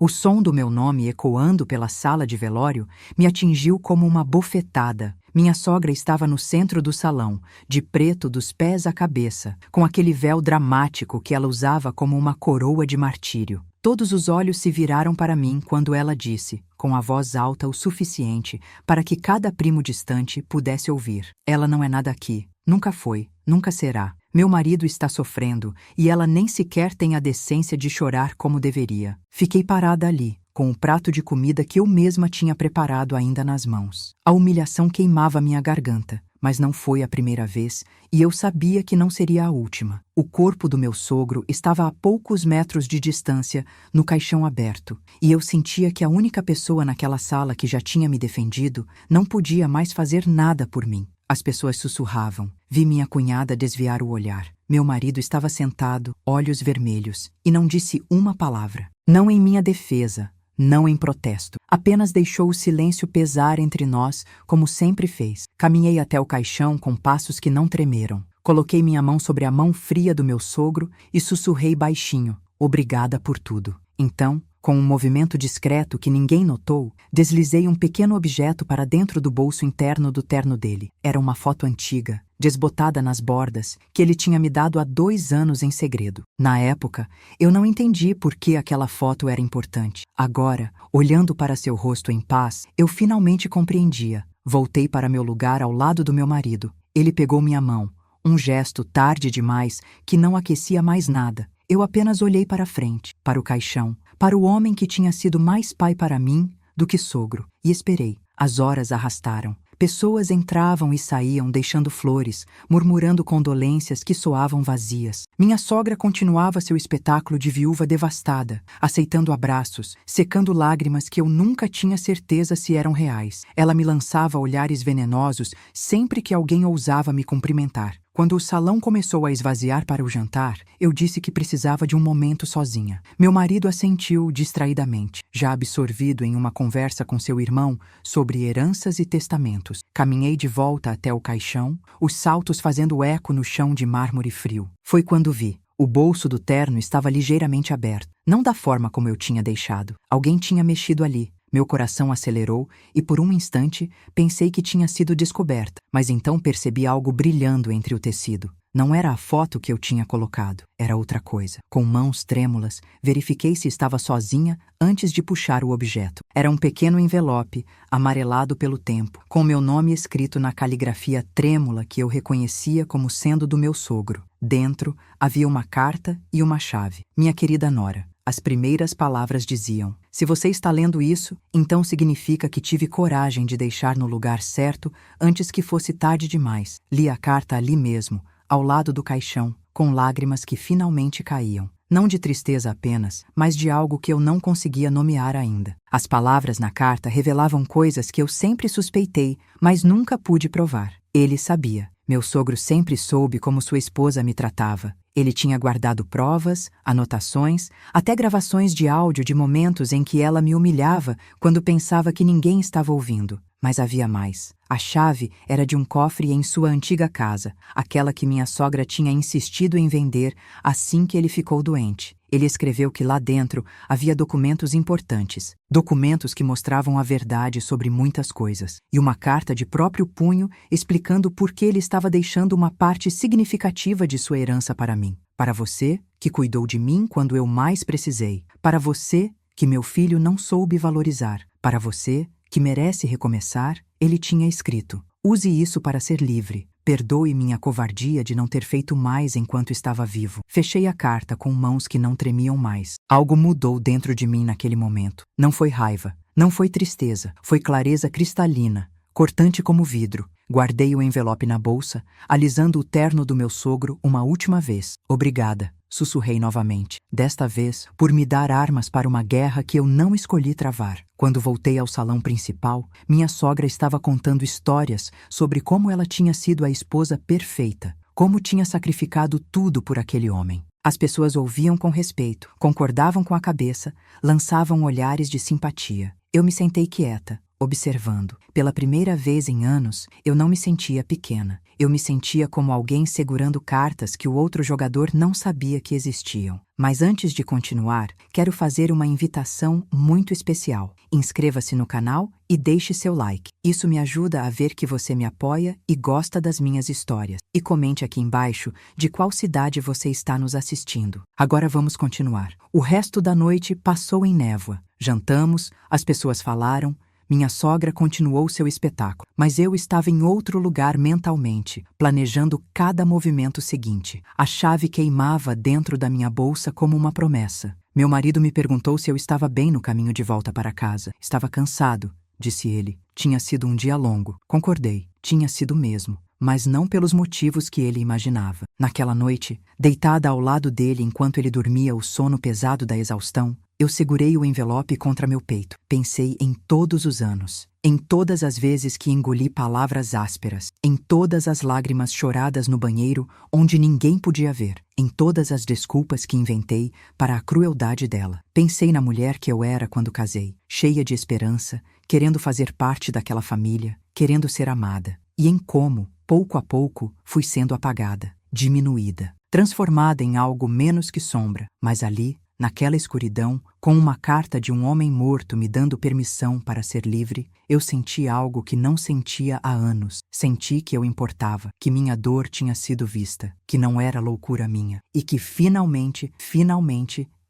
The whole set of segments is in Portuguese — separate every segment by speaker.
Speaker 1: O som do meu nome ecoando pela sala de velório me atingiu como uma bofetada. Minha sogra estava no centro do salão, de preto dos pés à cabeça, com aquele véu dramático que ela usava como uma coroa de martírio. Todos os olhos se viraram para mim quando ela disse, com a voz alta o suficiente para que cada primo distante pudesse ouvir: "Ela não é nada aqui. Nunca foi, nunca será. Meu marido está sofrendo e ela nem sequer tem a decência de chorar como deveria." Fiquei parada ali, com o prato de comida que eu mesma tinha preparado ainda nas mãos. A humilhação queimava minha garganta, mas não foi a primeira vez e eu sabia que não seria a última. O corpo do meu sogro estava a poucos metros de distância, no caixão aberto, e eu sentia que a única pessoa naquela sala que já tinha me defendido não podia mais fazer nada por mim. As pessoas sussurravam. Vi minha cunhada desviar o olhar. Meu marido estava sentado, olhos vermelhos, e não disse uma palavra. Não em minha defesa, não em protesto. Apenas deixou o silêncio pesar entre nós, como sempre fez. Caminhei até o caixão com passos que não tremeram. Coloquei minha mão sobre a mão fria do meu sogro e sussurrei baixinho: "Obrigada por tudo." Então, com um movimento discreto que ninguém notou, deslizei um pequeno objeto para dentro do bolso interno do terno dele. Era uma foto antiga, desbotada nas bordas, que ele tinha me dado há 2 anos em segredo. Na época, eu não entendi por que aquela foto era importante. Agora, olhando para seu rosto em paz, eu finalmente compreendia. Voltei para meu lugar ao lado do meu marido. Ele pegou minha mão, um gesto tarde demais que não aquecia mais nada. Eu apenas olhei para frente, para o caixão, para o homem que tinha sido mais pai para mim do que sogro, e esperei. As horas arrastaram. Pessoas entravam e saíam deixando flores, murmurando condolências que soavam vazias. Minha sogra continuava seu espetáculo de viúva devastada, aceitando abraços, secando lágrimas que eu nunca tinha certeza se eram reais. Ela me lançava olhares venenosos sempre que alguém ousava me cumprimentar. Quando o salão começou a esvaziar para o jantar, eu disse que precisava de um momento sozinha. Meu marido assentiu distraidamente, já absorvido em uma conversa com seu irmão sobre heranças e testamentos. Caminhei de volta até o caixão, os saltos fazendo eco no chão de mármore frio. Foi quando vi. O bolso do terno estava ligeiramente aberto, não da forma como eu tinha deixado. Alguém tinha mexido ali. Meu coração acelerou e, por um instante, pensei que tinha sido descoberta, mas então percebi algo brilhando entre o tecido. Não era a foto que eu tinha colocado, era outra coisa. Com mãos trêmulas, verifiquei se estava sozinha antes de puxar o objeto. Era um pequeno envelope, amarelado pelo tempo, com meu nome escrito na caligrafia trêmula que eu reconhecia como sendo do meu sogro. Dentro havia uma carta e uma chave. Minha querida Nora. As primeiras palavras diziam: "Se você está lendo isso, então significa que tive coragem de deixar no lugar certo antes que fosse tarde demais." Li a carta ali mesmo, ao lado do caixão, com lágrimas que finalmente caíam. Não de tristeza apenas, mas de algo que eu não conseguia nomear ainda. As palavras na carta revelavam coisas que eu sempre suspeitei, mas nunca pude provar. Ele sabia. Meu sogro sempre soube como sua esposa me tratava. Ele tinha guardado provas, anotações, até gravações de áudio de momentos em que ela me humilhava quando pensava que ninguém estava ouvindo. Mas havia mais. A chave era de um cofre em sua antiga casa, aquela que minha sogra tinha insistido em vender assim que ele ficou doente. Ele escreveu que lá dentro havia documentos importantes, documentos que mostravam a verdade sobre muitas coisas, e uma carta de próprio punho explicando por que ele estava deixando uma parte significativa de sua herança para mim. Para você, que cuidou de mim quando eu mais precisei. Para você, que meu filho não soube valorizar. Para você, que merece recomeçar, ele tinha escrito: "Use isso para ser livre. Perdoe minha covardia de não ter feito mais enquanto estava vivo." Fechei a carta com mãos que não tremiam mais. Algo mudou dentro de mim naquele momento. Não foi raiva, não foi tristeza, foi clareza cristalina, cortante como vidro. Guardei o envelope na bolsa, alisando o terno do meu sogro uma última vez. "Obrigada", sussurrei novamente, desta vez por me dar armas para uma guerra que eu não escolhi travar. Quando voltei ao salão principal, minha sogra estava contando histórias sobre como ela tinha sido a esposa perfeita, como tinha sacrificado tudo por aquele homem. As pessoas ouviam com respeito, concordavam com a cabeça, lançavam olhares de simpatia. Eu me sentei quieta, observando. Pela primeira vez em anos, eu não me sentia pequena. Eu me sentia como alguém segurando cartas que o outro jogador não sabia que existiam. Mas antes de continuar, quero fazer uma invitação muito especial. Inscreva-se no canal e deixe seu like. Isso me ajuda a ver que você me apoia e gosta das minhas histórias. E comente aqui embaixo de qual cidade você está nos assistindo. Agora vamos continuar. O resto da noite passou em névoa. Jantamos, as pessoas falaram, minha sogra continuou seu espetáculo, mas eu estava em outro lugar mentalmente, planejando cada movimento seguinte. A chave queimava dentro da minha bolsa como uma promessa. Meu marido me perguntou se eu estava bem no caminho de volta para casa. Estava cansado, disse ele. Tinha sido um dia longo. Concordei, tinha sido mesmo, mas não pelos motivos que ele imaginava. Naquela noite, deitada ao lado dele enquanto ele dormia o sono pesado da exaustão, eu segurei o envelope contra meu peito. Pensei em todos os anos, em todas as vezes que engoli palavras ásperas, em todas as lágrimas choradas no banheiro onde ninguém podia ver, em todas as desculpas que inventei para a crueldade dela. Pensei na mulher que eu era quando casei, cheia de esperança, querendo fazer parte daquela família, querendo ser amada, e em como, pouco a pouco, fui sendo apagada, diminuída, transformada em algo menos que sombra, mas ali, naquela escuridão, com uma carta de um homem morto me dando permissão para ser livre, eu senti algo que não sentia há anos. Senti que eu importava, que minha dor tinha sido vista, que não era loucura minha, e que finalmente,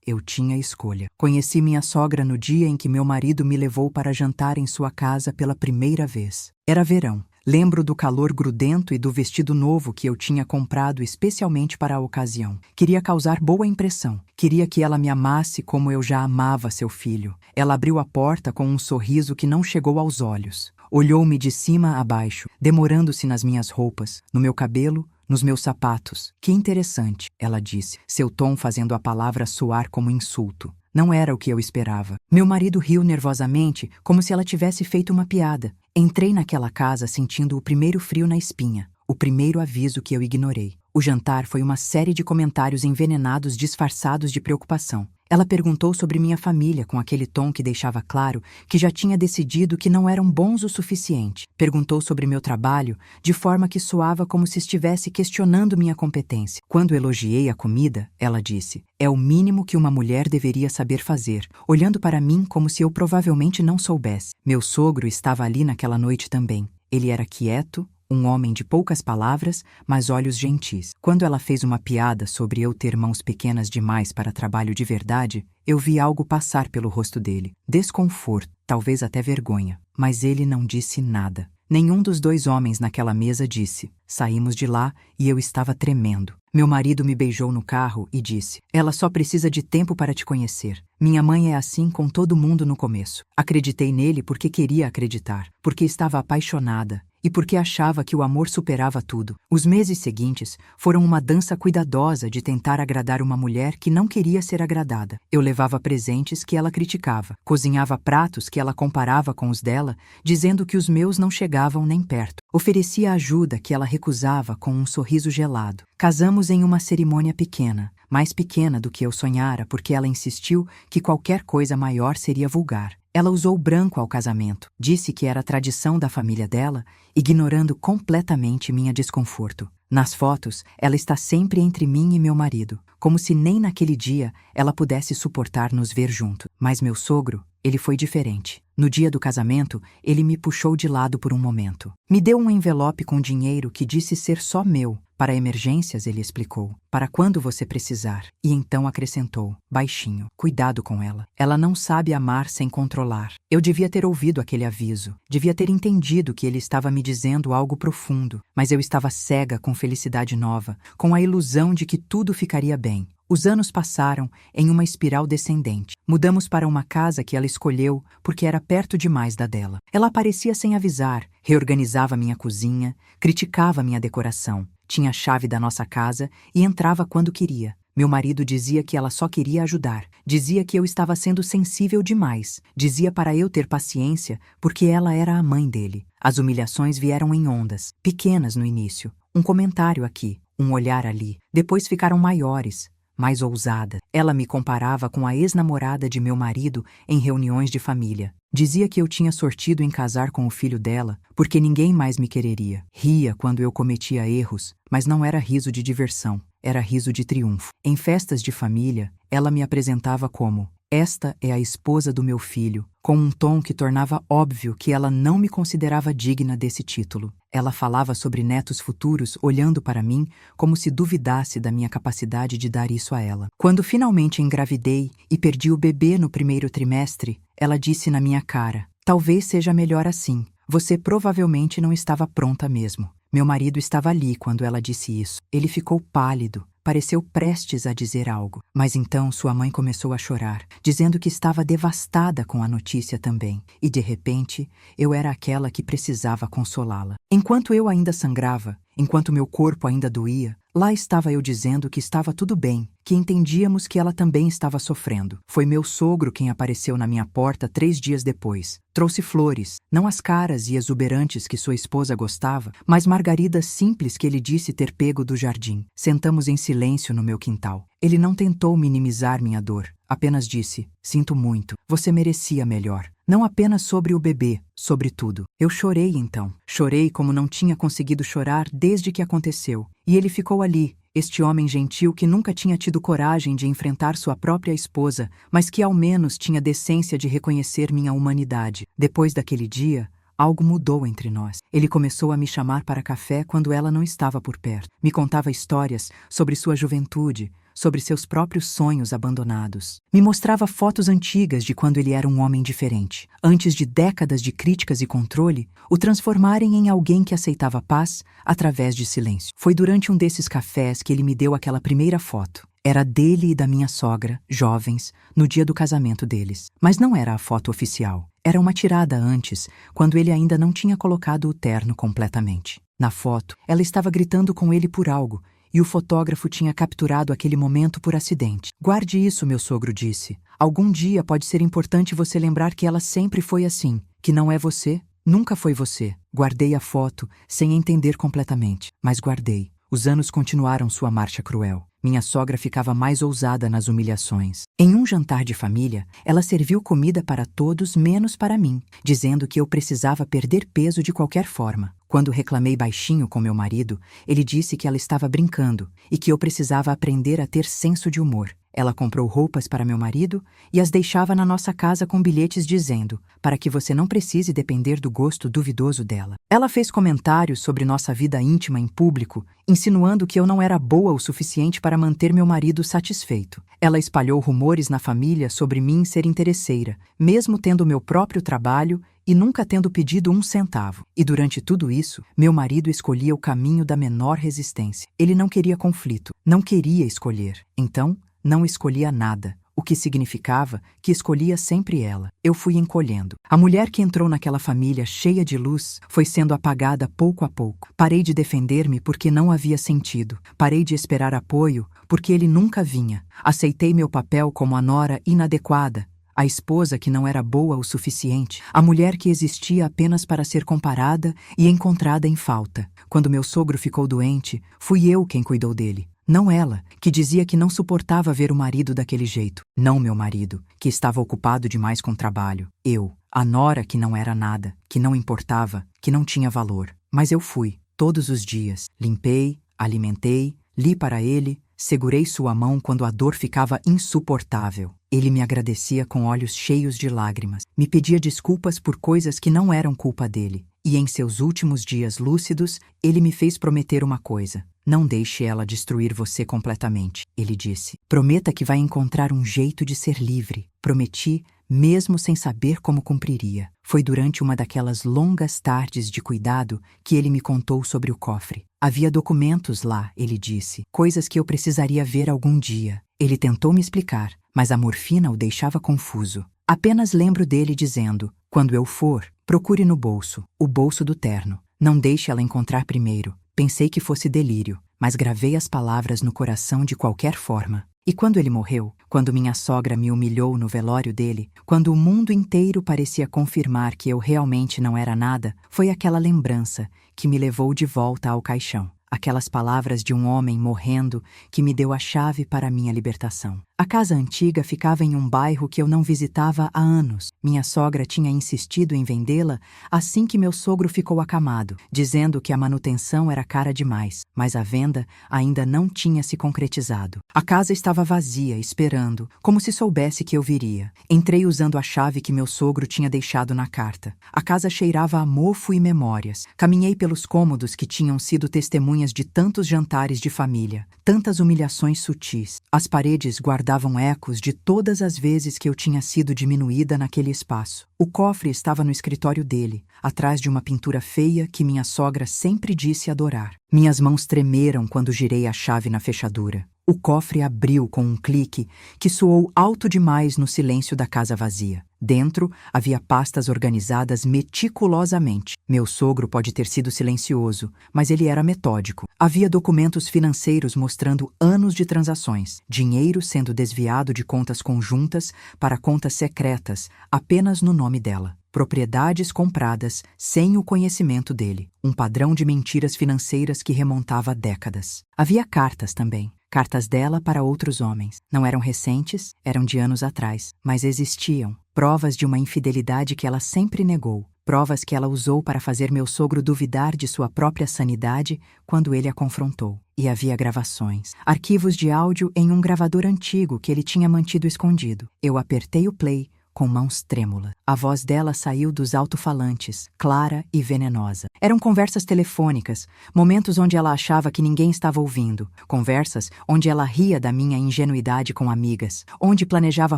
Speaker 1: eu tinha escolha. Conheci minha sogra no dia em que meu marido me levou para jantar em sua casa pela primeira vez. Era verão. Lembro do calor grudento e do vestido novo que eu tinha comprado especialmente para a ocasião. Queria causar boa impressão. Queria que ela me amasse como eu já amava seu filho. Ela abriu a porta com um sorriso que não chegou aos olhos. Olhou-me de cima a baixo, demorando-se nas minhas roupas, no meu cabelo, nos meus sapatos. Que interessante, ela disse, seu tom fazendo a palavra soar como insulto. Não era o que eu esperava. Meu marido riu nervosamente, como se ela tivesse feito uma piada. Entrei naquela casa sentindo o primeiro frio na espinha, o primeiro aviso que eu ignorei. O jantar foi uma série de comentários envenenados disfarçados de preocupação. Ela perguntou sobre minha família com aquele tom que deixava claro que já tinha decidido que não eram bons o suficiente. Perguntou sobre meu trabalho de forma que soava como se estivesse questionando minha competência. Quando elogiei a comida, ela disse, é o mínimo que uma mulher deveria saber fazer, olhando para mim como se eu provavelmente não soubesse. Meu sogro estava ali naquela noite também. Ele era quieto, um homem de poucas palavras, mas olhos gentis. Quando ela fez uma piada sobre eu ter mãos pequenas demais para trabalho de verdade, eu vi algo passar pelo rosto dele. Desconforto, talvez até vergonha. Mas ele não disse nada. Nenhum dos dois homens naquela mesa disse. Saímos de lá e eu estava tremendo. Meu marido me beijou no carro e disse, ela só precisa de tempo para te conhecer. Minha mãe é assim com todo mundo no começo. Acreditei nele porque queria acreditar, porque estava apaixonada e porque achava que o amor superava tudo. Os meses seguintes foram uma dança cuidadosa de tentar agradar uma mulher que não queria ser agradada. Eu levava presentes que ela criticava, cozinhava pratos que ela comparava com os dela, dizendo que os meus não chegavam nem perto. Oferecia ajuda que ela recusava com um sorriso gelado. Casamos em uma cerimônia pequena, mais pequena do que eu sonhara, porque ela insistiu que qualquer coisa maior seria vulgar. Ela usou branco ao casamento, disse que era a tradição da família dela, ignorando completamente minha desconforto. Nas fotos, ela está sempre entre mim e meu marido, como se nem naquele dia ela pudesse suportar nos ver juntos. Mas meu sogro, ele foi diferente. No dia do casamento, ele me puxou de lado por um momento. Me deu um envelope com dinheiro que disse ser só meu. Para emergências, ele explicou. Para quando você precisar. E então acrescentou, baixinho, cuidado com ela. Ela não sabe amar sem controlar. Eu devia ter ouvido aquele aviso. Devia ter entendido que ele estava me dizendo algo profundo. Mas eu estava cega com felicidade nova, com a ilusão de que tudo ficaria bem. Os anos passaram em uma espiral descendente. Mudamos para uma casa que ela escolheu porque era perto demais da dela. Ela aparecia sem avisar, reorganizava minha cozinha, criticava minha decoração. Tinha a chave da nossa casa e entrava quando queria. Meu marido dizia que ela só queria ajudar. Dizia que eu estava sendo sensível demais. Dizia para eu ter paciência porque ela era a mãe dele. As humilhações vieram em ondas, pequenas no início. Um comentário aqui, um olhar ali. Depois ficaram maiores. mais ousada. Ela me comparava com a ex-namorada de meu marido em reuniões de família. Dizia que eu tinha sortido em casar com o filho dela, porque ninguém mais me quereria. Ria quando eu cometia erros, mas não era riso de diversão, era riso de triunfo. Em festas de família, ela me apresentava como: "Esta é a esposa do meu filho", com um tom que tornava óbvio que ela não me considerava digna desse título. Ela falava sobre netos futuros olhando para mim como se duvidasse da minha capacidade de dar isso a ela. Quando finalmente engravidei e perdi o bebê no primeiro trimestre, ela disse na minha cara: "Talvez seja melhor assim. Você provavelmente não estava pronta mesmo." Meu marido estava ali quando ela disse isso. Ele ficou pálido. Pareceu prestes a dizer algo, mas então sua mãe começou a chorar, dizendo que estava devastada com a notícia também, e de repente eu era aquela que precisava consolá-la. Enquanto eu ainda sangrava, enquanto meu corpo ainda doía, lá estava eu dizendo que estava tudo bem, que entendíamos que ela também estava sofrendo. Foi meu sogro quem apareceu na minha porta 3 dias depois. Trouxe flores, não as caras e exuberantes que sua esposa gostava, mas margaridas simples que ele disse ter pego do jardim. Sentamos em silêncio no meu quintal. Ele não tentou minimizar minha dor, apenas disse: "Sinto muito, você merecia melhor." Não apenas sobre o bebê, sobre tudo. Eu chorei então. Chorei como não tinha conseguido chorar desde que aconteceu. E ele ficou ali, este homem gentil que nunca tinha tido coragem de enfrentar sua própria esposa, mas que ao menos tinha decência de reconhecer minha humanidade. Depois daquele dia, algo mudou entre nós. Ele começou a me chamar para café quando ela não estava por perto. Me contava histórias sobre sua juventude, sobre seus próprios sonhos abandonados. Me mostrava fotos antigas de quando ele era um homem diferente, antes de décadas de críticas e controle o transformarem em alguém que aceitava paz através de silêncio. Foi durante um desses cafés que ele me deu aquela primeira foto. Era dele e da minha sogra, jovens, no dia do casamento deles. Mas não era a foto oficial. Era uma tirada antes, quando ele ainda não tinha colocado o terno completamente. Na foto, ela estava gritando com ele por algo, e o fotógrafo tinha capturado aquele momento por acidente. "Guarde isso", meu sogro disse. "Algum dia pode ser importante você lembrar que ela sempre foi assim, que não é você, nunca foi você." Guardei a foto, sem entender completamente, mas guardei. Os anos continuaram sua marcha cruel. Minha sogra ficava mais ousada nas humilhações. Em um jantar de família, ela serviu comida para todos menos para mim, dizendo que eu precisava perder peso de qualquer forma. Quando reclamei baixinho com meu marido, ele disse que ela estava brincando e que eu precisava aprender a ter senso de humor. Ela comprou roupas para meu marido e as deixava na nossa casa com bilhetes dizendo: "Para que você não precise depender do gosto duvidoso dela." Ela fez comentários sobre nossa vida íntima em público, insinuando que eu não era boa o suficiente para manter meu marido satisfeito. Ela espalhou rumores na família sobre mim ser interesseira, mesmo tendo meu próprio trabalho e nunca tendo pedido 1 centavo. E durante tudo isso, meu marido escolhia o caminho da menor resistência. Ele não queria conflito, não queria escolher. Então, não escolhia nada, o que significava que escolhia sempre ela. Eu fui encolhendo. A mulher que entrou naquela família cheia de luz foi sendo apagada pouco a pouco. Parei de defender-me porque não havia sentido. Parei de esperar apoio porque ele nunca vinha. Aceitei meu papel como a nora inadequada, a esposa que não era boa o suficiente, a mulher que existia apenas para ser comparada e encontrada em falta. Quando meu sogro ficou doente, fui eu quem cuidou dele. Não ela, que dizia que não suportava ver o marido daquele jeito. Não meu marido, que estava ocupado demais com trabalho. Eu, a nora que não era nada, que não importava, que não tinha valor. Mas eu fui, todos os dias. Limpei, alimentei, li para ele, segurei sua mão quando a dor ficava insuportável. Ele me agradecia com olhos cheios de lágrimas. Me pedia desculpas por coisas que não eram culpa dele. E em seus últimos dias lúcidos, ele me fez prometer uma coisa. "Não deixe ela destruir você completamente", ele disse. "Prometa que vai encontrar um jeito de ser livre." Prometi, mesmo sem saber como cumpriria. Foi durante uma daquelas longas tardes de cuidado que ele me contou sobre o cofre. Havia documentos lá, ele disse, coisas que eu precisaria ver algum dia. Ele tentou me explicar, mas a morfina o deixava confuso. Apenas lembro dele dizendo: "Quando eu for, procure no bolso, o bolso do terno. Não deixe ela encontrar primeiro." Pensei que fosse delírio, mas gravei as palavras no coração de qualquer forma. E quando ele morreu, quando minha sogra me humilhou no velório dele, quando o mundo inteiro parecia confirmar que eu realmente não era nada, foi aquela lembrança que me levou de volta ao caixão. aquelas palavras de um homem morrendo que me deu a chave para a minha libertação. A casa antiga ficava em um bairro que eu não visitava há anos. Minha sogra tinha insistido em vendê-la assim que meu sogro ficou acamado, dizendo que a manutenção era cara demais, mas a venda ainda não tinha se concretizado. A casa estava vazia, esperando, como se soubesse que eu viria. Entrei usando a chave que meu sogro tinha deixado na carta. A casa cheirava a mofo e memórias. Caminhei pelos cômodos que tinham sido testemunhas de tantos jantares de família, tantas humilhações sutis. As paredes guardavam ecos de todas as vezes que eu tinha sido diminuída naquele espaço. O cofre estava no escritório dele, atrás de uma pintura feia que minha sogra sempre disse adorar. Minhas mãos tremeram quando girei a chave na fechadura. O cofre abriu com um clique que soou alto demais no silêncio da casa vazia. Dentro havia pastas organizadas meticulosamente. Meu sogro pode ter sido silencioso, mas ele era metódico. Havia documentos financeiros mostrando anos de transações, dinheiro sendo desviado de contas conjuntas para contas secretas, apenas no nome dela. Propriedades compradas sem o conhecimento dele. Um padrão de mentiras financeiras que remontava a décadas. Havia cartas também. Cartas dela para outros homens. Não eram recentes, eram de anos atrás, mas existiam. Provas de uma infidelidade que ela sempre negou. Provas que ela usou para fazer meu sogro duvidar de sua própria sanidade quando ele a confrontou. E havia gravações. Arquivos de áudio em um gravador antigo que ele tinha mantido escondido. Eu apertei o play com mãos trêmulas. A voz dela saiu dos alto-falantes, clara e venenosa. Eram conversas telefônicas, momentos onde ela achava que ninguém estava ouvindo, conversas onde ela ria da minha ingenuidade com amigas, onde planejava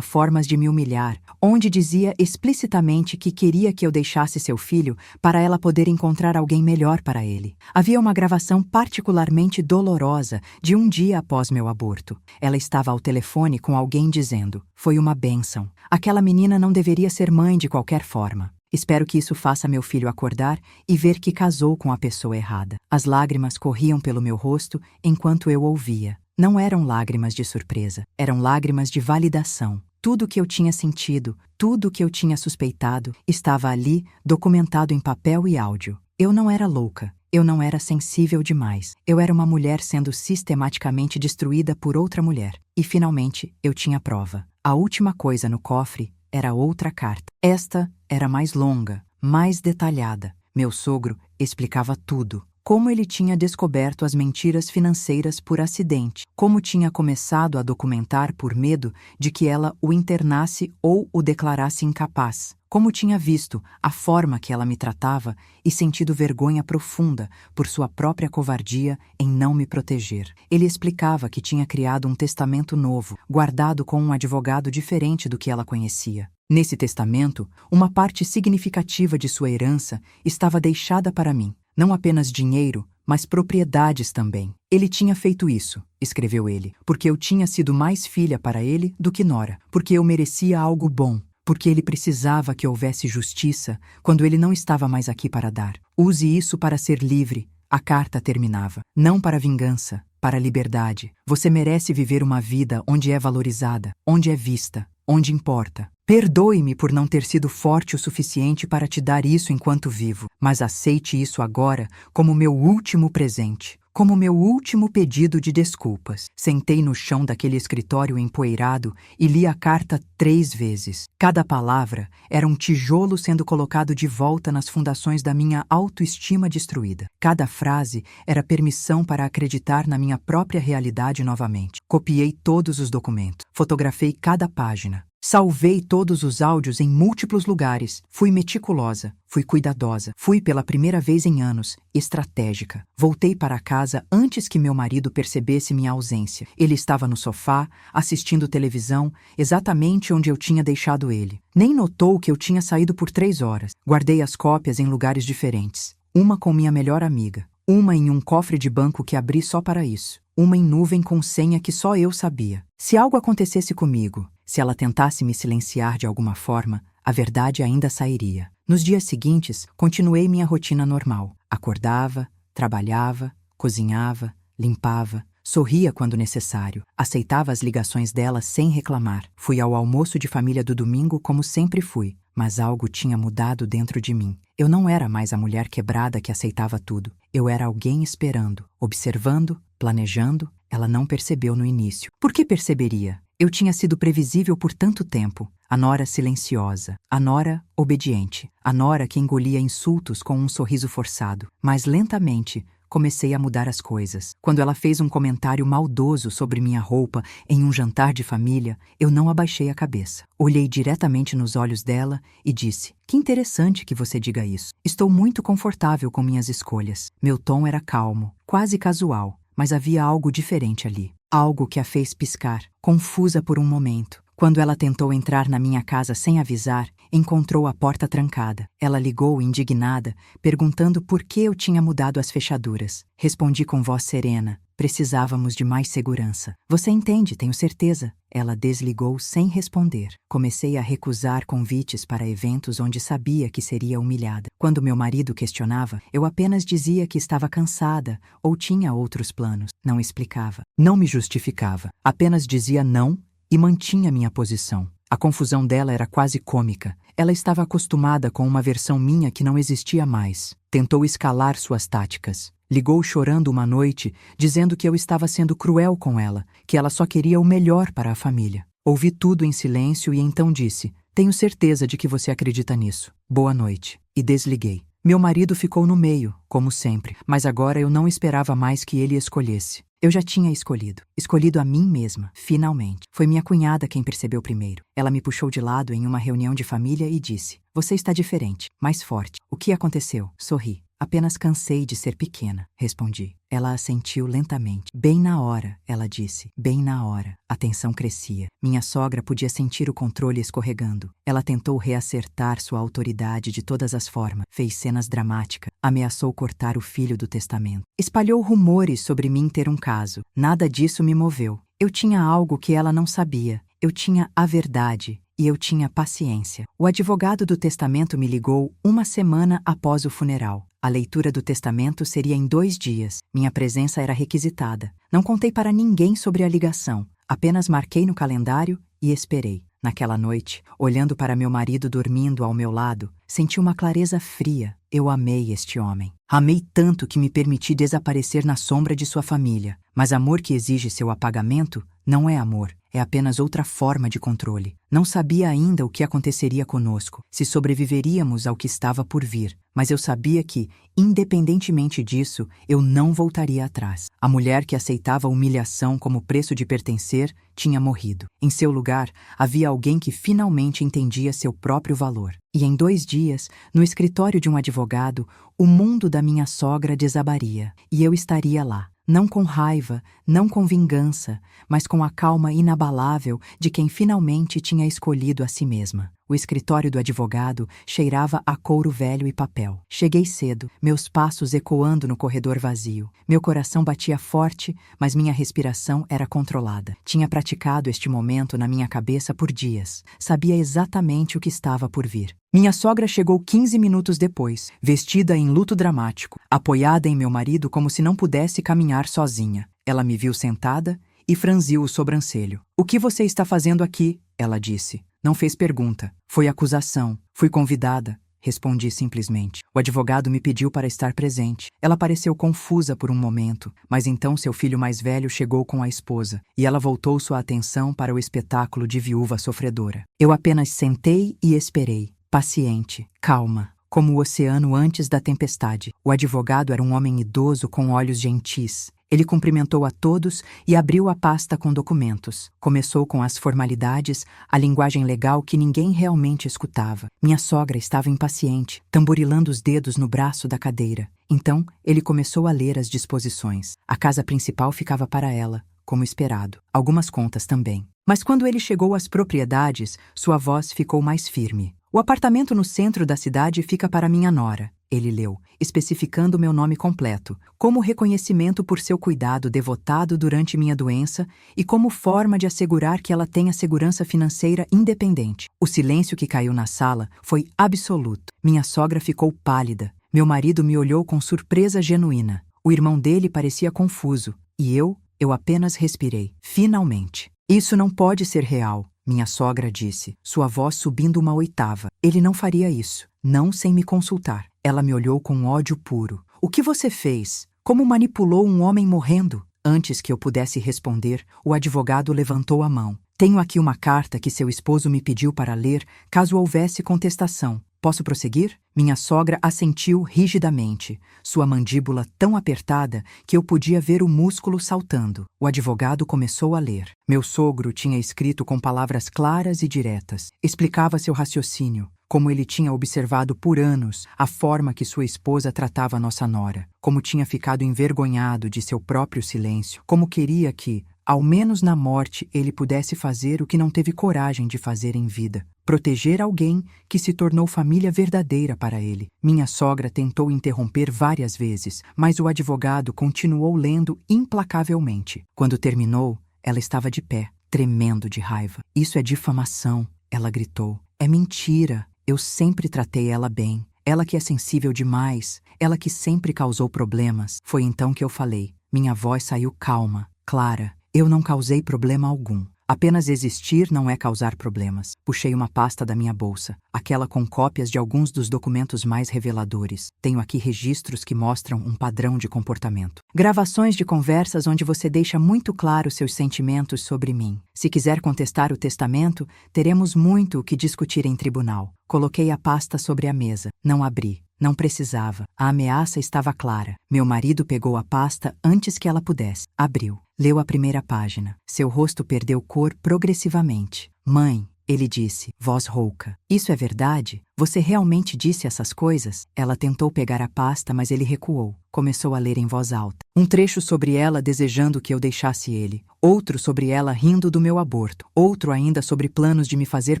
Speaker 1: formas de me humilhar, onde dizia explicitamente que queria que eu deixasse seu filho para ela poder encontrar alguém melhor para ele. Havia uma gravação particularmente dolorosa de um dia após meu aborto. Ela estava ao telefone com alguém dizendo: "Foi uma bênção. Aquela menina não deveria ser mãe de qualquer forma. Espero que isso faça meu filho acordar e ver que casou com a pessoa errada." As lágrimas corriam pelo meu rosto enquanto eu ouvia. Não eram lágrimas de surpresa, eram lágrimas de validação. Tudo o que eu tinha sentido, tudo o que eu tinha suspeitado, estava ali, documentado em papel e áudio. Eu não era louca. Eu não era sensível demais. Eu era uma mulher sendo sistematicamente destruída por outra mulher. E finalmente eu tinha prova. A última coisa no cofre era outra carta. Esta era mais longa, mais detalhada. Meu sogro explicava tudo. Como ele tinha descoberto as mentiras financeiras por acidente. Como tinha começado a documentar por medo de que ela o internasse ou o declarasse incapaz. Como tinha visto a forma que ela me tratava e sentido vergonha profunda por sua própria covardia em não me proteger. Ele explicava que tinha criado um testamento novo, guardado com um advogado diferente do que ela conhecia. Nesse testamento, uma parte significativa de sua herança estava deixada para mim. Não apenas dinheiro, mas propriedades também. Ele tinha feito isso, escreveu ele, porque eu tinha sido mais filha para ele do que nora, porque eu merecia algo bom, porque ele precisava que houvesse justiça quando ele não estava mais aqui para dar. Use isso para ser livre. A carta terminava. Não para vingança, para liberdade. Você merece viver uma vida onde é valorizada, onde é vista, onde importa. Perdoe-me por não ter sido forte o suficiente para te dar isso enquanto vivo, mas aceite isso agora como meu último presente, como meu último pedido de desculpas. Sentei no chão daquele escritório empoeirado e li a carta 3 vezes. Cada palavra era um tijolo sendo colocado de volta nas fundações da minha autoestima destruída. Cada frase era permissão para acreditar na minha própria realidade novamente. Copiei todos os documentos, fotografei cada página. Salvei todos os áudios em múltiplos lugares. Fui meticulosa, fui cuidadosa, fui pela primeira vez em anos, estratégica. Voltei para casa antes que meu marido percebesse minha ausência. Ele estava no sofá, assistindo televisão, exatamente onde eu tinha deixado ele. Nem notou que eu tinha saído por 3 horas. Guardei as cópias em lugares diferentes. Uma com minha melhor amiga. Uma em um cofre de banco que abri só para isso. Uma em nuvem com senha que só eu sabia. Se algo acontecesse comigo, se ela tentasse me silenciar de alguma forma, a verdade ainda sairia. Nos dias seguintes, continuei minha rotina normal. Acordava, trabalhava, cozinhava, limpava, sorria quando necessário, aceitava as ligações dela sem reclamar. Fui ao almoço de família do domingo como sempre fui, Mas algo tinha mudado dentro de mim. Eu não era mais a mulher quebrada que aceitava tudo. Eu era alguém esperando, observando, planejando. Ela não percebeu no início. Por que perceberia? Eu tinha sido previsível por tanto tempo. A nora silenciosa, a nora obediente, a nora que engolia insultos com um sorriso forçado. Mas lentamente, comecei a mudar as coisas. Quando ela fez um comentário maldoso sobre minha roupa em um jantar de família, eu não abaixei a cabeça. Olhei diretamente nos olhos dela e disse: "Que interessante que você diga isso. Estou muito confortável com minhas escolhas." Meu tom era calmo, quase casual, mas havia algo diferente ali. Algo que a fez piscar, confusa por um momento. Quando ela tentou entrar na minha casa sem avisar, encontrou a porta trancada. Ela ligou indignada, perguntando por que eu tinha mudado as fechaduras. Respondi com voz serena: "Precisávamos de mais segurança." "Você entende, tenho certeza." Ela desligou sem responder. Comecei a recusar convites para eventos onde sabia que seria humilhada. Quando meu marido questionava, eu apenas dizia que estava cansada ou tinha outros planos. Não explicava. Não me justificava. Apenas dizia não e mantinha minha posição. A confusão dela era quase cômica. Ela estava acostumada com uma versão minha que não existia mais. Tentou escalar suas táticas. Ligou chorando uma noite, dizendo que eu estava sendo cruel com ela, que ela só queria o melhor para a família. Ouvi tudo em silêncio e então disse: "Tenho certeza de que você acredita nisso. Boa noite." E desliguei. Meu marido ficou no meio, como sempre, mas agora eu não esperava mais que ele escolhesse. Eu já tinha escolhido. Escolhido a mim mesma, finalmente. Foi minha cunhada quem percebeu primeiro. Ela me puxou de lado em uma reunião de família e disse: "Você está diferente, mais forte." "O que aconteceu?" Sorri. "Apenas cansei de ser pequena", respondi. Ela assentiu lentamente. "Bem na hora", ela disse. "Bem na hora." A tensão crescia. Minha sogra podia sentir o controle escorregando. Ela tentou reassertar sua autoridade de todas as formas. Fez cenas dramáticas. Ameaçou cortar o filho do testamento. Espalhou rumores sobre mim ter um caso. Nada disso me moveu. Eu tinha algo que ela não sabia. Eu tinha a verdade. E eu tinha paciência. O advogado do testamento me ligou uma semana após o funeral. A leitura do testamento seria em 2 dias. Minha presença era requisitada. Não contei para ninguém sobre a ligação. Apenas marquei no calendário e esperei. Naquela noite, olhando para meu marido dormindo ao meu lado, senti uma clareza fria. Eu amei este homem. Amei tanto que me permiti desaparecer na sombra de sua família. Mas amor que exige seu apagamento não é amor. É apenas outra forma de controle. Não sabia ainda o que aconteceria conosco, se sobreviveríamos ao que estava por vir, mas eu sabia que, independentemente disso, eu não voltaria atrás. A mulher que aceitava a humilhação como preço de pertencer tinha morrido. Em seu lugar, havia alguém que finalmente entendia seu próprio valor. E em 2 dias, no escritório de um advogado, o mundo da minha sogra desabaria, e eu estaria lá. Não com raiva, não com vingança, mas com a calma inabalável de quem finalmente tinha escolhido a si mesma. O escritório do advogado cheirava a couro velho e papel. Cheguei cedo, meus passos ecoando no corredor vazio. Meu coração batia forte, mas minha respiração era controlada. Tinha praticado este momento na minha cabeça por dias. Sabia exatamente o que estava por vir. Minha sogra chegou 15 minutos depois, vestida em luto dramático, apoiada em meu marido como se não pudesse caminhar sozinha. Ela me viu sentada e franziu o sobrancelho. "O que você está fazendo aqui?" ela disse. Não fez pergunta. Foi acusação. Fui convidada. Respondi simplesmente. O advogado me pediu para estar presente. Ela pareceu confusa por um momento, mas então seu filho mais velho chegou com a esposa, e ela voltou sua atenção para o espetáculo de viúva sofredora. Eu apenas sentei e esperei, paciente, calma, como o oceano antes da tempestade. O advogado era um homem idoso com olhos gentis. Ele cumprimentou a todos e abriu a pasta com documentos. Começou com as formalidades, a linguagem legal que ninguém realmente escutava. Minha sogra estava impaciente, tamborilando os dedos no braço da cadeira. Então, ele começou a ler as disposições. A casa principal ficava para ela, como esperado. Algumas contas também. Mas quando ele chegou às propriedades, sua voz ficou mais firme. "O apartamento no centro da cidade fica para minha nora." Ele leu, especificando meu nome completo, como reconhecimento por seu cuidado devotado durante minha doença e como forma de assegurar que ela tenha segurança financeira independente. O silêncio que caiu na sala foi absoluto. Minha sogra ficou pálida. Meu marido me olhou com surpresa genuína. O irmão dele parecia confuso. E eu apenas respirei. Finalmente. "Isso não pode ser real." minha sogra disse, sua voz subindo uma oitava. Ele não faria isso, não sem me consultar. Ela me olhou com ódio puro. O que você fez? Como manipulou um homem morrendo? Antes que eu pudesse responder, o advogado levantou a mão. Tenho aqui uma carta que seu esposo me pediu para ler caso houvesse contestação. Posso prosseguir? Minha sogra assentiu rigidamente, sua mandíbula tão apertada que eu podia ver o músculo saltando. O advogado começou a ler. Meu sogro tinha escrito com palavras claras e diretas. Explicava seu raciocínio, como ele tinha observado por anos a forma que sua esposa tratava nossa nora, como tinha ficado envergonhado de seu próprio silêncio, como queria que, ao menos na morte, ele pudesse fazer o que não teve coragem de fazer em vida. Proteger alguém que se tornou família verdadeira para ele. Minha sogra tentou interromper várias vezes, mas o advogado continuou lendo implacavelmente. Quando terminou, ela estava de pé, tremendo de raiva. Isso é difamação, ela gritou. É mentira. Eu sempre tratei ela bem. Ela que é sensível demais. Ela que sempre causou problemas. Foi então que eu falei. Minha voz saiu calma, clara. Eu não causei problema algum. Apenas existir não é causar problemas. Puxei uma pasta da minha bolsa, aquela com cópias de alguns dos documentos mais reveladores. Tenho aqui registros que mostram um padrão de comportamento. Gravações de conversas onde você deixa muito claro seus sentimentos sobre mim. Se quiser contestar o testamento, teremos muito o que discutir em tribunal. Coloquei a pasta sobre a mesa. Não abri. Não precisava. A ameaça estava clara. Meu marido pegou a pasta antes que ela pudesse. Abriu. Leu a primeira página. Seu rosto perdeu cor progressivamente. Mãe, ele disse, voz rouca. Isso é verdade? Você realmente disse essas coisas? Ela tentou pegar a pasta, mas ele recuou. Começou a ler em voz alta. Um trecho sobre ela desejando que eu deixasse ele. Outro sobre ela rindo do meu aborto. Outro ainda sobre planos de me fazer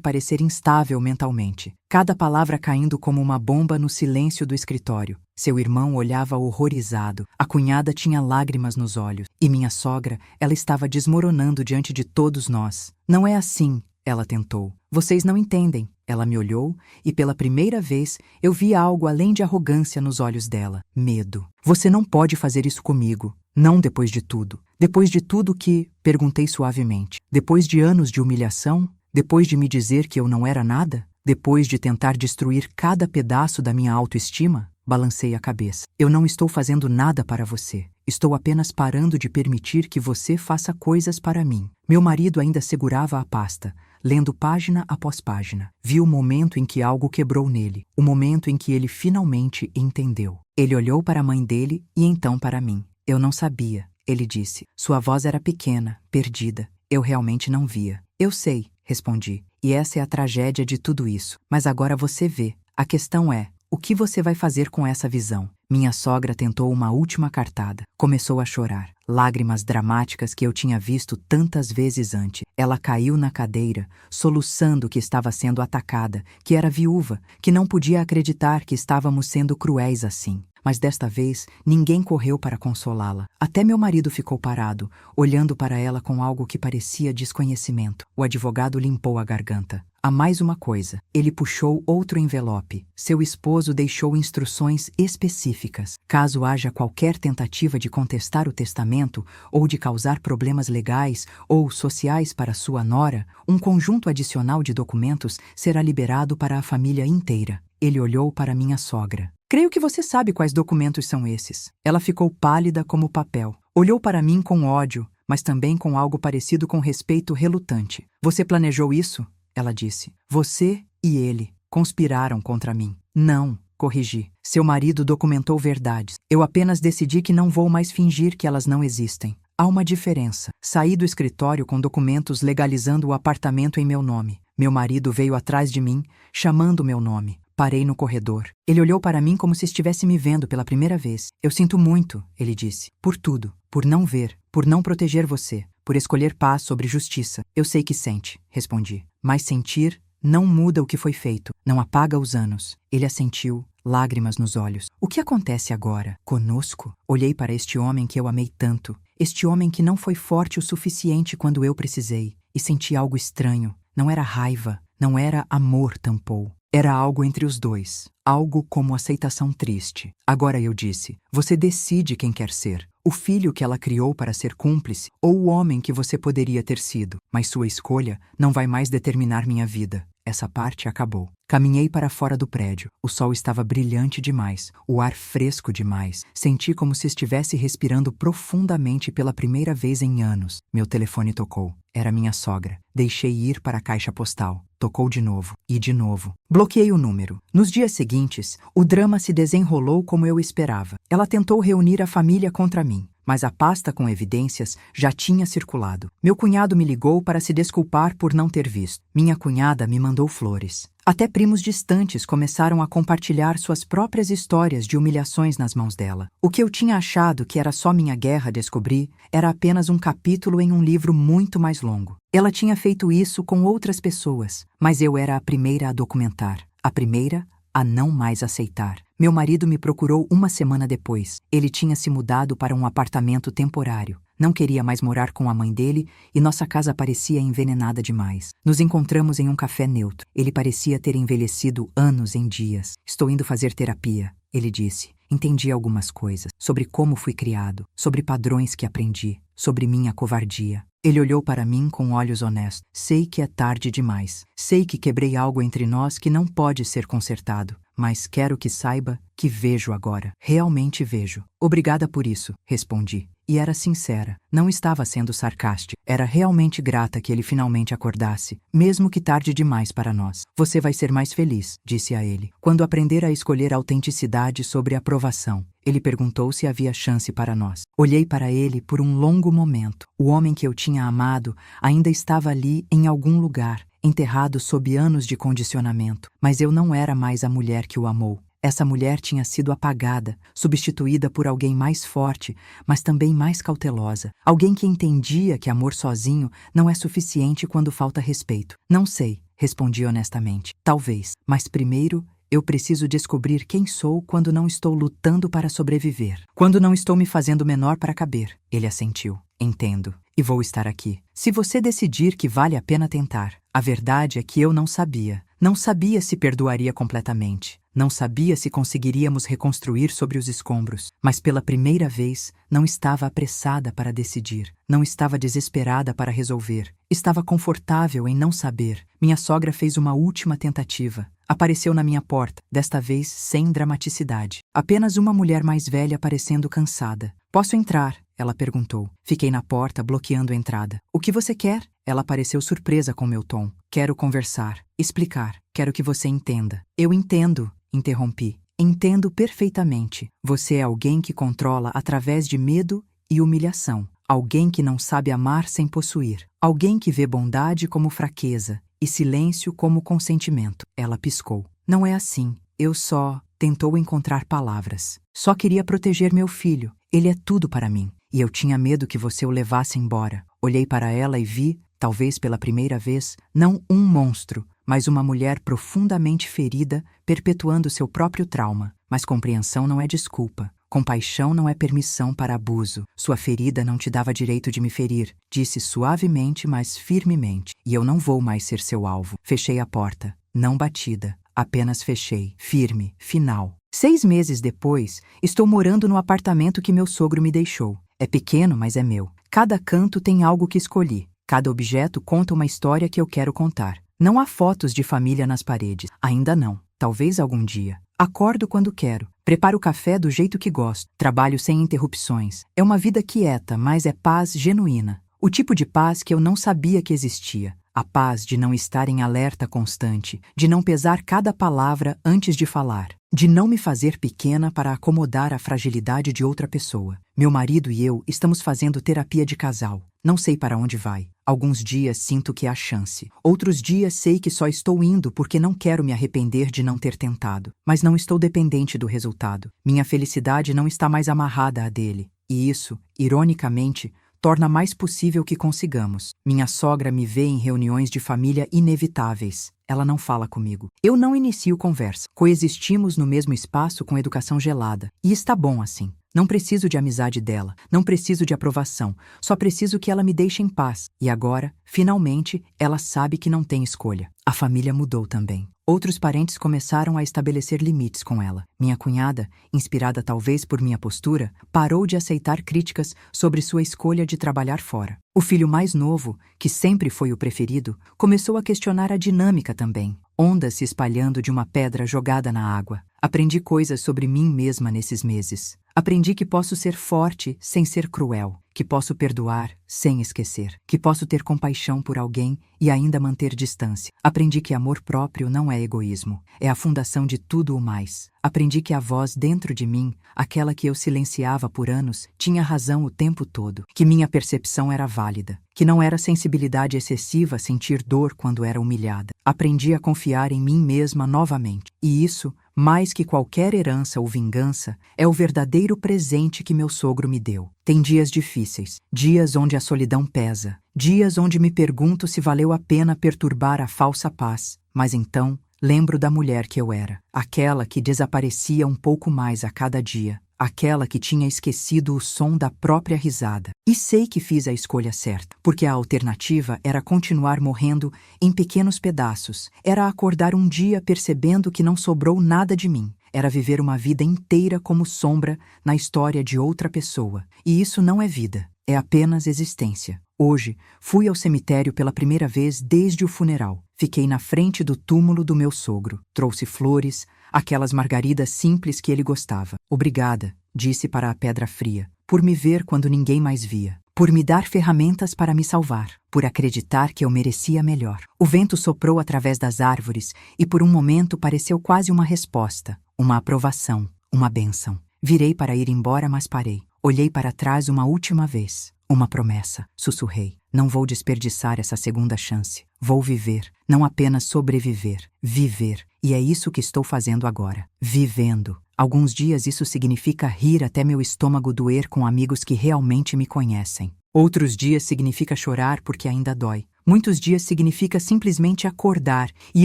Speaker 1: parecer instável mentalmente. Cada palavra caindo como uma bomba no silêncio do escritório. Seu irmão olhava horrorizado. A cunhada tinha lágrimas nos olhos. E minha sogra, ela estava desmoronando diante de todos nós. Não é assim, ela tentou. Vocês não entendem. Ela me olhou e pela primeira vez eu vi algo além de arrogância nos olhos dela. Medo. Você não pode fazer isso comigo. Não depois de tudo. Depois de tudo que... Perguntei suavemente. Depois de anos de humilhação? Depois de me dizer que eu não era nada? Depois de tentar destruir cada pedaço da minha autoestima? Balancei a cabeça. Eu não estou fazendo nada para você. Estou apenas parando de permitir que você faça coisas para mim. Meu marido ainda segurava a pasta, lendo página após página. Vi o momento em que algo quebrou nele, o momento em que ele finalmente entendeu. Ele olhou para a mãe dele e então para mim. Eu não sabia, ele disse. Sua voz era pequena, perdida. Eu realmente não via. Eu sei, respondi. E essa é a tragédia de tudo isso. Mas agora você vê. A questão é, o que você vai fazer com essa visão? Minha sogra tentou uma última cartada. Começou a chorar. Lágrimas dramáticas que eu tinha visto tantas vezes antes. Ela caiu na cadeira, soluçando que estava sendo atacada, que era viúva, que não podia acreditar que estávamos sendo cruéis assim. Mas desta vez, ninguém correu para consolá-la. Até meu marido ficou parado, olhando para ela com algo que parecia desconhecimento. O advogado limpou a garganta. Há mais uma coisa. Ele puxou outro envelope. Seu esposo deixou instruções específicas. Caso haja qualquer tentativa de contestar o testamento ou de causar problemas legais ou sociais para sua nora, um conjunto adicional de documentos será liberado para a família inteira. Ele olhou para minha sogra. Creio que você sabe quais documentos são esses. Ela ficou pálida como papel. Olhou para mim com ódio, mas também com algo parecido com respeito relutante. Você planejou isso? Ela disse. Você e ele conspiraram contra mim. Não, corrigi. Seu marido documentou verdades. Eu apenas decidi que não vou mais fingir que elas não existem. Há uma diferença. Saí do escritório com documentos legalizando o apartamento em meu nome. Meu marido veio atrás de mim, chamando meu nome. Parei no corredor. Ele olhou para mim como se estivesse me vendo pela primeira vez. Eu sinto muito, ele disse. Por tudo. Por não ver. Por não proteger você. Por escolher paz sobre justiça. Eu sei que sente, respondi. Mas sentir não muda o que foi feito. Não apaga os anos. Ele assentiu, lágrimas nos olhos. O que acontece agora? Conosco? Olhei para este homem que eu amei tanto. Este homem que não foi forte o suficiente quando eu precisei. E senti algo estranho. Não era raiva. Não era amor, tampou. Era algo entre os dois, algo como aceitação triste. Agora eu disse, você decide quem quer ser. o filho que ela criou para ser cúmplice ou o homem que você poderia ter sido. Mas sua escolha não vai mais determinar minha vida. Essa parte acabou. Caminhei para fora do prédio. O sol estava brilhante demais, o ar fresco demais. Senti como se estivesse respirando profundamente pela primeira vez em anos. Meu telefone tocou. Era minha sogra. Deixei ir para a caixa postal. Tocou de novo. E de novo. Bloqueei o número. Nos dias seguintes, o drama se desenrolou como eu esperava. Ela tentou reunir a família contra mim, mas a pasta com evidências já tinha circulado. Meu cunhado me ligou para se desculpar por não ter visto. Minha cunhada me mandou flores. Até primos distantes começaram a compartilhar suas próprias histórias de humilhações nas mãos dela. O que eu tinha achado que era só minha guerra, descobri, era apenas um capítulo em um livro muito mais longo. Ela tinha feito isso com outras pessoas, mas eu era a primeira a documentar, a primeira a não mais aceitar. Meu marido me procurou uma semana depois. Ele tinha se mudado para um apartamento temporário. Não queria mais morar com a mãe dele e nossa casa parecia envenenada demais. Nos encontramos em um café neutro. Ele parecia ter envelhecido anos em dias. Estou indo fazer terapia, ele disse. Entendi algumas coisas, sobre como fui criado, sobre padrões que aprendi, sobre minha covardia. Ele olhou para mim com olhos honestos. Sei que é tarde demais. Sei que quebrei algo entre nós que não pode ser consertado. Mas quero que saiba que vejo agora. Realmente vejo. Obrigada por isso, respondi. E era sincera. Não estava sendo sarcástica. Era realmente grata que ele finalmente acordasse, mesmo que tarde demais para nós. Você vai ser mais feliz, disse a ele, quando aprender a escolher autenticidade sobre aprovação. Ele perguntou se havia chance para nós. Olhei para ele por um longo momento. O homem que eu tinha amado ainda estava ali em algum lugar, enterrado sob anos de condicionamento. Mas eu não era mais a mulher que o amou. Essa mulher tinha sido apagada, substituída por alguém mais forte, mas também mais cautelosa. Alguém que entendia que amor sozinho não é suficiente quando falta respeito. Não sei, respondi honestamente. Talvez, mas primeiro eu preciso descobrir quem sou quando não estou lutando para sobreviver. Quando não estou me fazendo menor para caber. Ele assentiu. Entendo. E vou estar aqui. Se você decidir que vale a pena tentar. A verdade é que eu não sabia. Não sabia se perdoaria completamente. Não sabia se conseguiríamos reconstruir sobre os escombros. Mas pela primeira vez, não estava apressada para decidir. Não estava desesperada para resolver. Estava confortável em não saber. Minha sogra fez uma última tentativa. Apareceu na minha porta, desta vez sem dramaticidade. Apenas uma mulher mais velha parecendo cansada. Posso entrar? Ela perguntou. Fiquei na porta, bloqueando a entrada. O que você quer? Ela pareceu surpresa com meu tom. Quero conversar, explicar. Quero que você entenda. Eu entendo, interrompi. Entendo perfeitamente. Você é alguém que controla através de medo e humilhação. Alguém que não sabe amar sem possuir. Alguém que vê bondade como fraqueza e silêncio como consentimento. Ela piscou. Não é assim. Eu só... Tentou encontrar palavras. Só queria proteger meu filho. Ele é tudo para mim. E eu tinha medo que você o levasse embora. Olhei para ela e vi, talvez pela primeira vez, não um monstro, mas uma mulher profundamente ferida, perpetuando seu próprio trauma. Mas compreensão não é desculpa. Compaixão não é permissão para abuso. Sua ferida não te dava direito de me ferir, disse suavemente, mas firmemente. E eu não vou mais ser seu alvo. Fechei a porta. Não batida. Apenas fechei. Firme. Final. 6 meses depois, estou morando no apartamento que meu sogro me deixou. É pequeno, mas é meu. Cada canto tem algo que escolhi. Cada objeto conta uma história que eu quero contar. Não há fotos de família nas paredes. Ainda não. Talvez algum dia. Acordo quando quero. Preparo o café do jeito que gosto. Trabalho sem interrupções. É uma vida quieta, mas é paz genuína. O tipo de paz que eu não sabia que existia. A paz de não estar em alerta constante, de não pesar cada palavra antes de falar, de não me fazer pequena para acomodar a fragilidade de outra pessoa. Meu marido e eu estamos fazendo terapia de casal. Não sei para onde vai. Alguns dias sinto que há chance. Outros dias sei que só estou indo porque não quero me arrepender de não ter tentado. Mas não estou dependente do resultado. Minha felicidade não está mais amarrada à dele. E isso, ironicamente, torna mais possível que consigamos. Minha sogra me vê em reuniões de família inevitáveis. Ela não fala comigo. Eu não inicio conversa. Coexistimos no mesmo espaço com educação gelada. E está bom assim. Não preciso de amizade dela. Não preciso de aprovação. Só preciso que ela me deixe em paz. E agora, finalmente, ela sabe que não tem escolha. A família mudou também. Outros parentes começaram a estabelecer limites com ela. Minha cunhada, inspirada talvez por minha postura, parou de aceitar críticas sobre sua escolha de trabalhar fora. O filho mais novo, que sempre foi o preferido, começou a questionar a dinâmica também. Ondas se espalhando de uma pedra jogada na água. Aprendi coisas sobre mim mesma nesses meses. Aprendi que posso ser forte sem ser cruel, que posso perdoar sem esquecer, que posso ter compaixão por alguém e ainda manter distância. Aprendi que amor próprio não é egoísmo, é a fundação de tudo o mais. Aprendi que a voz dentro de mim, aquela que eu silenciava por anos, tinha razão o tempo todo, que minha percepção era válida, que não era sensibilidade excessiva sentir dor quando era humilhada. Aprendi a confiar em mim mesma novamente, e isso, mais que qualquer herança ou vingança, é o verdadeiro presente que meu sogro me deu. Tem dias difíceis, dias onde a solidão pesa, dias onde me pergunto se valeu a pena perturbar a falsa paz, mas então lembro da mulher que eu era, aquela que desaparecia um pouco mais a cada dia, aquela que tinha esquecido o som da própria risada. E sei que fiz a escolha certa, porque a alternativa era continuar morrendo em pequenos pedaços, era acordar um dia percebendo que não sobrou nada de mim, era viver uma vida inteira como sombra na história de outra pessoa. E isso não é vida, é apenas existência. Hoje, fui ao cemitério pela primeira vez desde o funeral. Fiquei na frente do túmulo do meu sogro. Trouxe flores, aquelas margaridas simples que ele gostava. Obrigada, disse para a pedra fria, por me ver quando ninguém mais via, por me dar ferramentas para me salvar, por acreditar que eu merecia melhor. O vento soprou através das árvores e por um momento pareceu quase uma resposta, uma aprovação, uma bênção. Virei para ir embora, mas parei. Olhei para trás uma última vez. Uma promessa, sussurrei. Não vou desperdiçar essa segunda chance. Vou viver, não apenas sobreviver, viver. E é isso que estou fazendo agora. Vivendo. Alguns dias isso significa rir até meu estômago doer com amigos que realmente me conhecem. Outros dias significa chorar porque ainda dói. Muitos dias significa simplesmente acordar e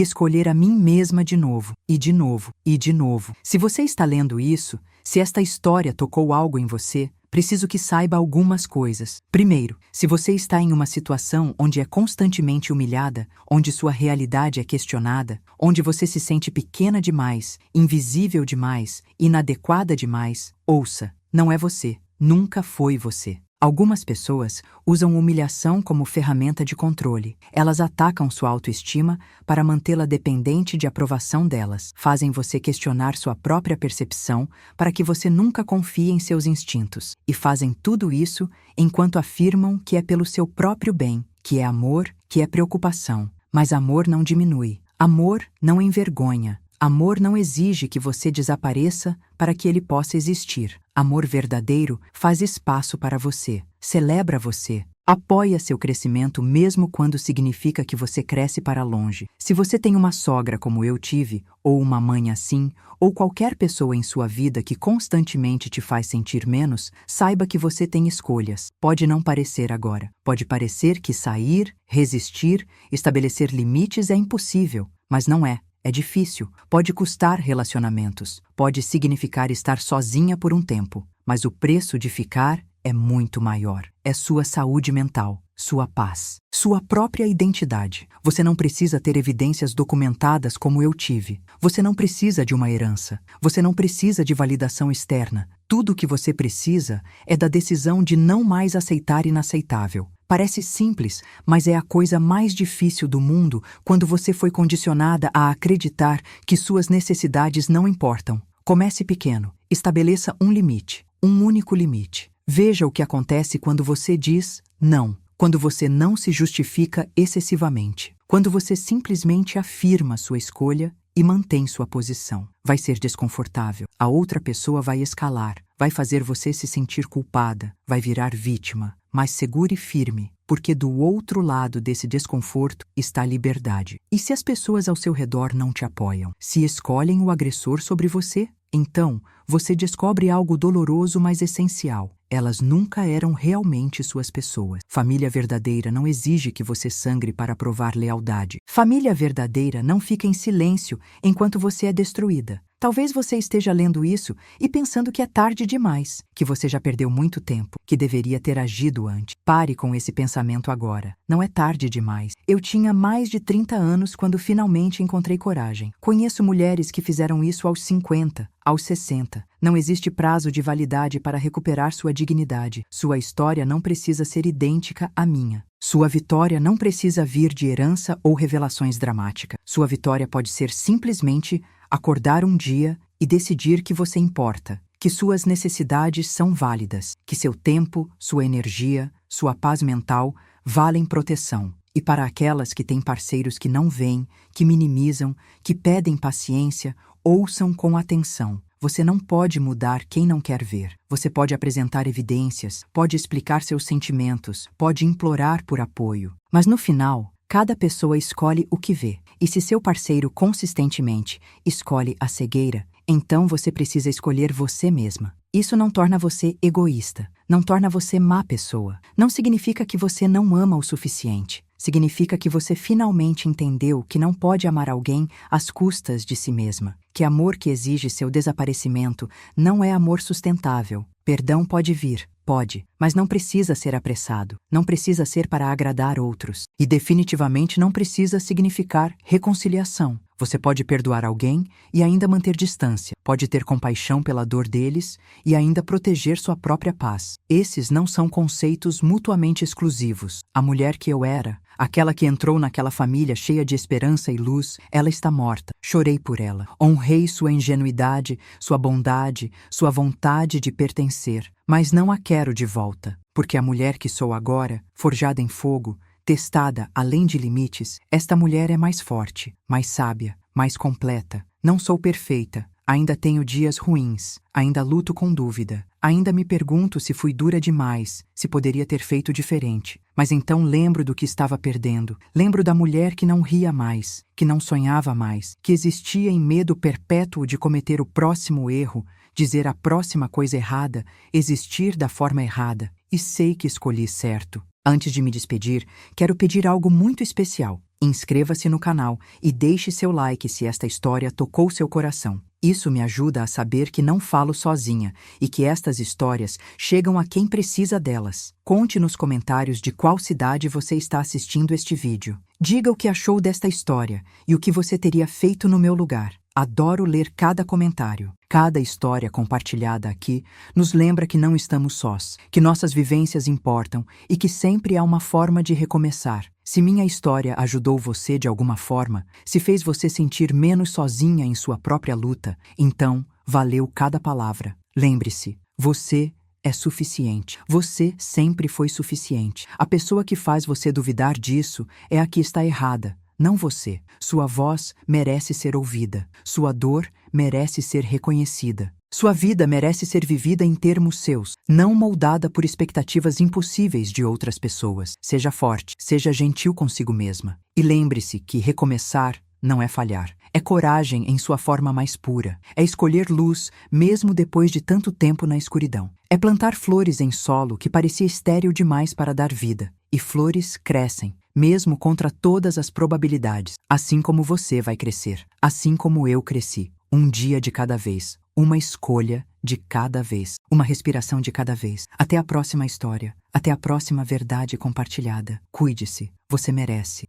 Speaker 1: escolher a mim mesma de novo, e de novo, e de novo. Se você está lendo isso, se esta história tocou algo em você, preciso que saiba algumas coisas. Primeiro, se você está em uma situação onde é constantemente humilhada, onde sua realidade é questionada, onde você se sente pequena demais, invisível demais, inadequada demais, ouça, não é você, nunca foi você. Algumas pessoas usam humilhação como ferramenta de controle. Elas atacam sua autoestima para mantê-la dependente de aprovação delas. Fazem você questionar sua própria percepção para que você nunca confie em seus instintos. E fazem tudo isso enquanto afirmam que é pelo seu próprio bem, que é amor, que é preocupação. Mas amor não diminui. Amor não envergonha. Amor não exige que você desapareça para que ele possa existir. Amor verdadeiro faz espaço para você, celebra você, apoia seu crescimento mesmo quando significa que você cresce para longe. Se você tem uma sogra como eu tive, ou uma mãe assim, ou qualquer pessoa em sua vida que constantemente te faz sentir menos, saiba que você tem escolhas. Pode não parecer agora. Pode parecer que sair, resistir, estabelecer limites é impossível, mas não é. É difícil, pode custar relacionamentos, pode significar estar sozinha por um tempo, mas o preço de ficar é muito maior. É sua saúde mental, sua paz, sua própria identidade. Você não precisa ter evidências documentadas como eu tive. Você não precisa de uma herança. Você não precisa de validação externa. Tudo o que você precisa é da decisão de não mais aceitar inaceitável. Parece simples, mas é a coisa mais difícil do mundo quando você foi condicionada a acreditar que suas necessidades não importam. Comece pequeno. Estabeleça um limite, um único limite. Veja o que acontece quando você diz não, quando você não se justifica excessivamente, quando você simplesmente afirma sua escolha e mantém sua posição. Vai ser desconfortável. A outra pessoa vai escalar, vai fazer você se sentir culpada, vai virar vítima. Mas segure firme, porque do outro lado desse desconforto está a liberdade. E se as pessoas ao seu redor não te apoiam? Se escolhem o agressor sobre você? Então, você descobre algo doloroso, mas essencial. Elas nunca eram realmente suas pessoas. Família verdadeira não exige que você sangre para provar lealdade. Família verdadeira não fica em silêncio enquanto você é destruída. Talvez você esteja lendo isso e pensando que é tarde demais, que você já perdeu muito tempo, que deveria ter agido antes. Pare com esse pensamento agora. Não é tarde demais. Eu tinha mais de 30 anos quando finalmente encontrei coragem. Conheço mulheres que fizeram isso aos 50, aos 60. Não existe prazo de validade para recuperar sua dignidade. Sua história não precisa ser idêntica à minha. Sua vitória não precisa vir de herança ou revelações dramáticas. Sua vitória pode ser simplesmente acordar um dia e decidir que você importa, que suas necessidades são válidas, que seu tempo, sua energia, sua paz mental valem proteção. E para aquelas que têm parceiros que não veem, que minimizam, que pedem paciência, ouçam com atenção. Você não pode mudar quem não quer ver. Você pode apresentar evidências, pode explicar seus sentimentos, pode implorar por apoio. Mas no final, cada pessoa escolhe o que vê. E se seu parceiro consistentemente escolhe a cegueira, então você precisa escolher você mesma. Isso não torna você egoísta, não torna você má pessoa. Não significa que você não ama o suficiente. Significa que você finalmente entendeu que não pode amar alguém às custas de si mesma. Que amor que exige seu desaparecimento não é amor sustentável. Perdão pode vir, pode, mas não precisa ser apressado. Não precisa ser para agradar outros. E definitivamente não precisa significar reconciliação. Você pode perdoar alguém e ainda manter distância. Pode ter compaixão pela dor deles e ainda proteger sua própria paz. Esses não são conceitos mutuamente exclusivos. A mulher que eu era, aquela que entrou naquela família cheia de esperança e luz, ela está morta. Chorei por ela. Honrei sua ingenuidade, sua bondade, sua vontade de pertencer. Mas não a quero de volta, porque a mulher que sou agora, forjada em fogo, testada além de limites, esta mulher é mais forte, mais sábia, mais completa. Não sou perfeita, ainda tenho dias ruins, ainda luto com dúvida, ainda me pergunto se fui dura demais, se poderia ter feito diferente. Mas então lembro do que estava perdendo, lembro da mulher que não ria mais, que não sonhava mais, que existia em medo perpétuo de cometer o próximo erro, dizer a próxima coisa errada, existir da forma errada, e sei que escolhi certo. Antes de me despedir, quero pedir algo muito especial. Inscreva-se no canal e deixe seu like se esta história tocou seu coração. Isso me ajuda a saber que não falo sozinha e que estas histórias chegam a quem precisa delas. Conte nos comentários de qual cidade você está assistindo este vídeo. Diga o que achou desta história e o que você teria feito no meu lugar. Adoro ler cada comentário. Cada história compartilhada aqui nos lembra que não estamos sós, que nossas vivências importam e que sempre há uma forma de recomeçar. Se minha história ajudou você de alguma forma, se fez você sentir menos sozinha em sua própria luta, então valeu cada palavra. Lembre-se, você é suficiente. Você sempre foi suficiente. A pessoa que faz você duvidar disso é a que está errada. Não você. Sua voz merece ser ouvida. Sua dor merece ser reconhecida. Sua vida merece ser vivida em termos seus, não moldada por expectativas impossíveis de outras pessoas. Seja forte, seja gentil consigo mesma. E lembre-se que recomeçar não é falhar. É coragem em sua forma mais pura. É escolher luz, mesmo depois de tanto tempo na escuridão. É plantar flores em solo que parecia estéril demais para dar vida. E flores crescem, mesmo contra todas as probabilidades. Assim como você vai crescer. Assim como eu cresci. Um dia de cada vez. Uma escolha de cada vez. Uma respiração de cada vez. Até a próxima história. Até a próxima verdade compartilhada. Cuide-se. Você merece.